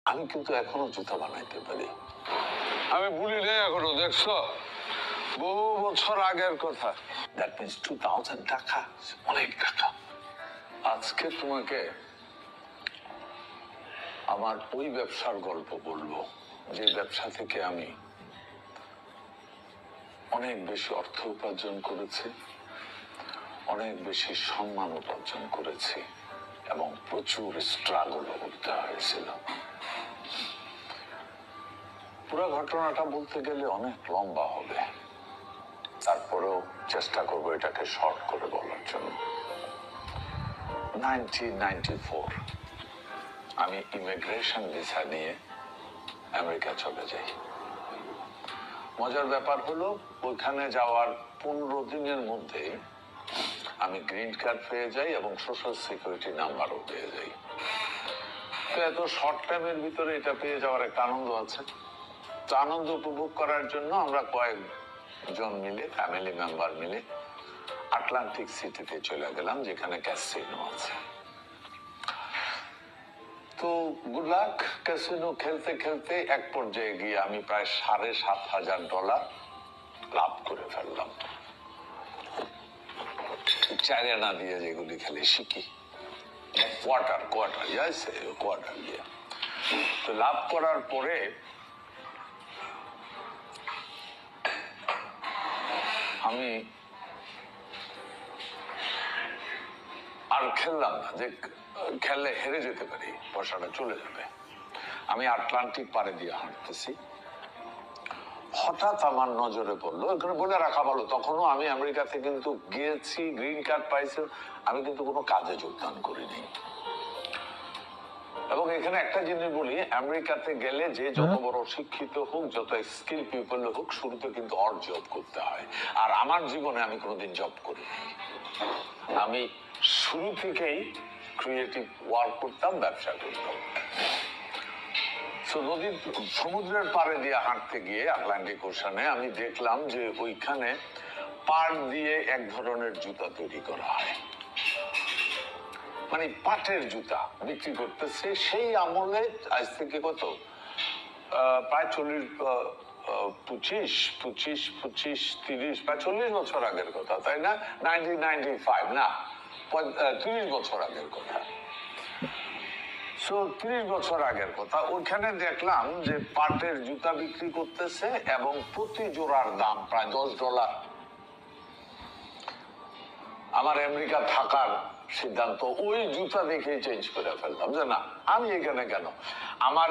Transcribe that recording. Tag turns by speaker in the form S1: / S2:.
S1: আমি কিন্তু এখনো জুতা বানাইতে পারি।
S2: আমি ভুলি নেই এখনো, দেখছো? বহু বছর আগের কথা।
S1: দ্যাট মিনস 2000 টাকা, অনেক টাকা। আজকে তোমাকে আমার ওই ব্যবসার গল্প বলবো, যে ব্যবসা থেকে আমি অনেক বেশি অর্থ উপার্জন করেছি, অনেক বেশি সম্মান উপার্জন করেছি এবং প্রচুর স্ট্রাগল করতে হয়েছিল। পুরো ঘটনাটা বলতে গেলে অনেক লম্বা হবে, তারপরেও চেষ্টা করবো এটাকে শর্ট করে বলার জন্য। 1994 আমি ইমিগ্রেশন ভিসা নিয়ে আমেরিকা চলে যাই। মজার ব্যাপার হলো, ওইখানে যাওয়ার 15 দিনের মধ্যেই আমি গ্রিন কার্ড পেয়ে যাই এবং সোশ্যাল সিকিউরিটি নাম্বারও পেয়ে যাই। তো এত শর্ট টাইমের ভিতরে এটা পেয়ে যাওয়ার একটা আনন্দ আছে। তো আনন্দ উপভোগ করার জন্য আমরা কয়েকজন মিলে, ফ্যামিলি মেম্বার মিলে আটলান্টিক সিটিতে চলে গেলাম, যেখানে ক্যাসিনো আছে। তো গুড লাক, ক্যাসিনো খেলতে খেলতে এক পর্যায়ে গিয়ে আমি প্রায় $7,500 লাভ করে ফেললাম। 4 আনা দিয়ে যেগুলি খেলে শিখি, কোয়ার্টার দিয়ে। তো লাভ করার পরে আমি আর খেললাম না, যে খেললে হেরে যেতে পারি, পয়সাটা চলে যাবে। আমি আটলান্টিক পাড়ে দিয়ে হাঁটতেছি, হঠাৎ আমার নজরে পড়লো, এখানে বলে রাখা ভালো, তখনও আমি আমেরিকাতে কিন্তু গিয়েছি, গ্রিন কার্ড পাইছি, আমি কিন্তু কোনো কাজে যোগদান করিনি। এবং এখানে একটা জিনিস বলি, আমেরিকাতে গেলে যে যত বড় শিক্ষিত হোক, যত স্কিল পিপল হোক, শুরুতে কিন্তু অড জব করতে হয়। আর আমার জীবনে আমি কোনোদিন জব করিনি। আমি শুরু থেকেই ক্রিয়েটিভ ওয়ার্ক করতাম, ব্যবসা করতাম। নদীর সমুদ্রের পাড়ে দিয়ে হাঁটতে গিয়ে আটলান্টিক ওশানে আমি দেখলাম যে ওইখানে পাট দিয়ে এক ধরনের জুতা তৈরি করা হয়, মানে পাটের জুতা বিক্রি করতেছে। সেই আমলে আজ থেকে কত, প্রায় 30 প্রায় 40 বছর আগের কথা, তাই না? 1995 না, 30 বছর আগের কথা। 30 বছর আগের কথা। ওইখানে দেখলাম যে পাটের জুতা বিক্রি করতেছে এবং প্রতি জোড়ার দাম প্রায় $10। আমার আমেরিকা থাকার সিদ্ধান্ত ওই জুতা দেখে চেঞ্জ করে ফেললাম, যে না, আমি এখানে কেন, আমার